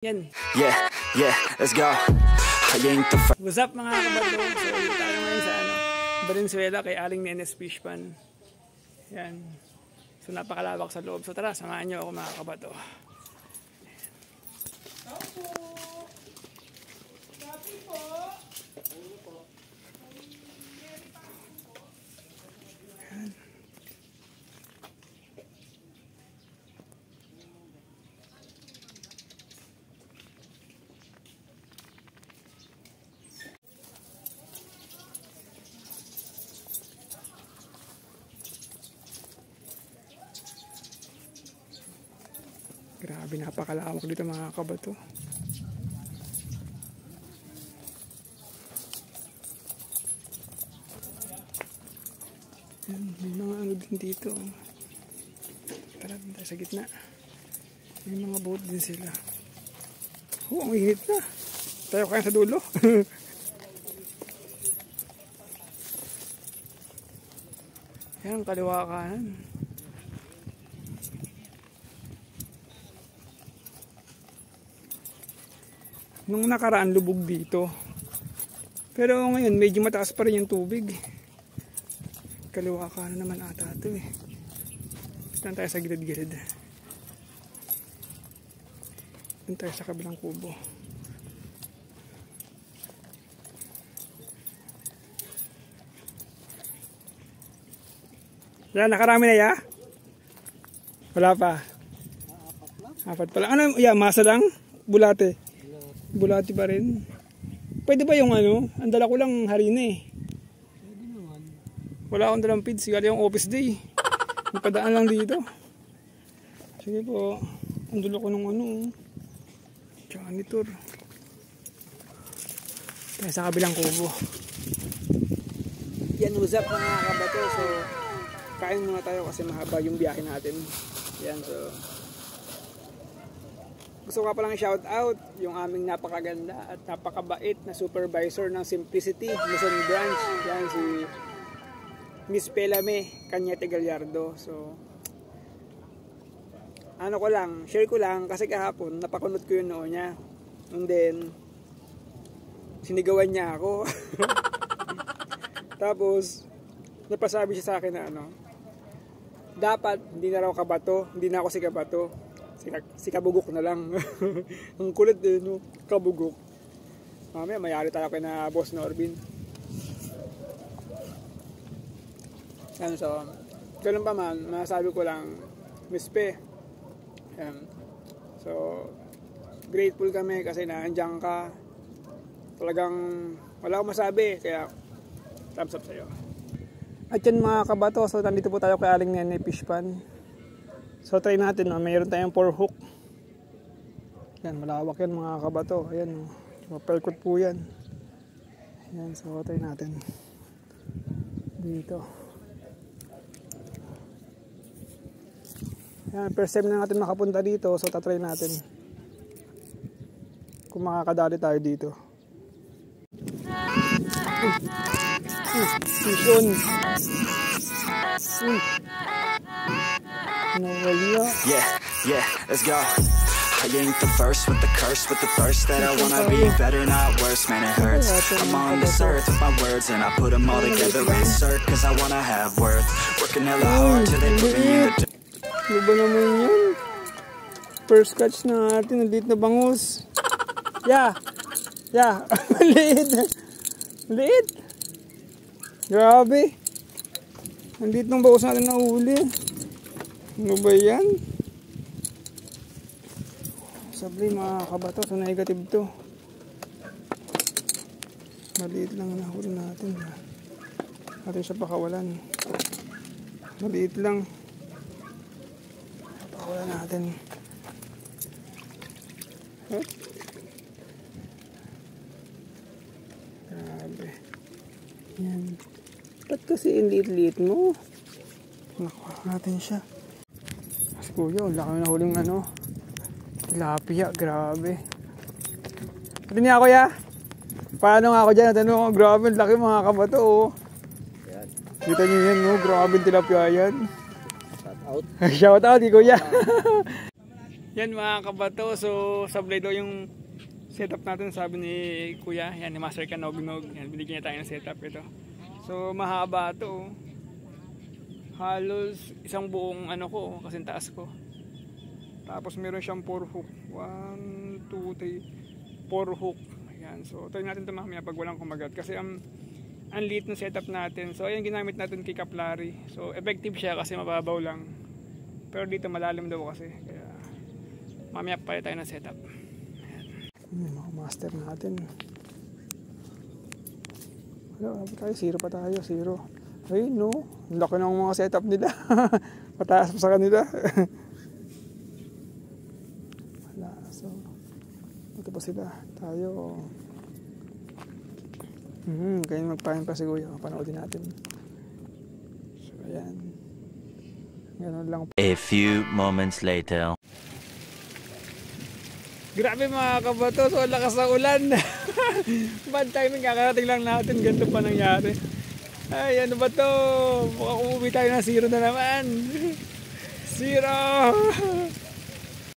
Yan. Yeah, let's go. What's up mga kabato? So, tayo ngayon sa Valenzuela kay Aling Nenes Fish Pan. Yan. So, napakalawak sa loob. So, tara, samahan nyo ako mga kabato. Grabe, napakalawak dito mga kabato. May mga ano din dito. Tara, tayo sa gitna. May mga boat din sila. Oh, ang init na. Tayo kaya sa dulo. Yan, kaliwa kanan. Nung nakaraan lubog dito. Pero ngayon medyo mataas pa rin yung tubig. Kaliwa ka na naman ata ito eh. Saan tayo sa gilid-gilid. Saan tayo sa kabilang kubo. Yan, nakarami na ya? Wala pa. Apat pa lang. Ano? Yeah, masa lang? Bulate. Bulati pa rin. Pwede ba yung ano? Ang dala ko lang harina eh. Pwede naman. Wala akong dalang feeds. Sigala yung office day. Magpadaan lang dito. Sige po. Ang dala ko ng ano. Janitor. Kaya sa kabilang kubo. Yan, usap mga kabato. So, kain muna tayo kasi mahaba yung biyahe natin. Yan, so gusto ko palang shout out yung aming napakaganda at napakabait na supervisor ng Simplicity Luzon Branch. Yan si Miss Pelame Cañete Gallardo. So ano ko lang, share ko lang kasi kahapon napakunot ko yung noo niya. And then sinigawan niya ako. Tapos napasabi siya sa akin na ano, dapat hindi na raw kabato, hindi na ako si kabato. Si kabugok na lang. Ang kulit din, no? Kabugok. Mamaya mayari tayo kay na Boss Norbin. Yan, so ganun pa man, masasabi ko lang Miss Pe. Yan. So grateful kami kasi naandyan ka. Talagang wala akong masabi, kaya thumbs up sa'yo. At yan mga kabato, so nandito po tayo kay Aling Nene Fish Pan. So try natin, mayroon tayong 4 hook. Yan, malawak yan mga kabato. Ayan, mapelkot po yan. Ayan, so try natin. Dito. Ayan, first time na natin makapunta dito, so tatry natin. Kung makakadali tayo dito. Vision. Yeah, let's go. I ain't the first with the curse, with the thirst that I wanna be better, not worse, man it hurts. I'm on this earth with my words and I put them all together, insert, cause I wanna have worth. Working hella hard till they put me in the dirt. Ano ba naman yun? First catch na natin, maliit na bangus. Yeah, maliit. Maliit. Grabe. Maliit ng bangus natin na uli. Ano ba yan? Sabi mga kabato, so negative to. Maliit lang nahuli natin. Natin siya pakawalan. Maliit lang. Pakawalan natin. Huh? Grabe. Yan. Ba't kasi liit-liit mo? Nakuha natin siya. Kuya, wala kami na huling ano, tilapia, grabe. Ito niya ako ya? Paano nga ako dyan? Natanong ako, grabe, laki mga kabato oh. Kita niyo yan, no? Grabe tilapia yan. Shout out. Shout out, kuya. Yan mga kabato, so sablay daw yung setup natin, sabi ni Kuya. Yan, ni Master Kanognog. Yan, binigyan niya tayo ng setup ito. So mahaba to. Halos isang buong ano ko, kasing taas ko. Tapos meron siyang 4 hook. 1, 2, 3, 4 hook. Ayan, so try natin ito mamaya pag walang kumagat. Kasi ang liit ng setup natin. So ayan, ginamit natin kay Kaplari. So effective siya kasi mababaw lang. Pero dito malalim daw kasi. Kaya mamaya pa tayo ng setup. Mga master natin. Ano tayo? 0 pa tayo. 0. Ay no. Laki ng mga setup nila. Pataas pa sa kanila. Wala. So ito pa sila. Tayo. Kaya magpahin pa si Kuya. Panoodin natin. So ayan. Ganun lang. A few moments later. Grabe mga kabato, so lakas ng ulan. Bad timing, kakarating lang natin, ganito pa nangyari. Ay, ano ba to? Mukhang umuwi tayo ng 0 na naman. 0!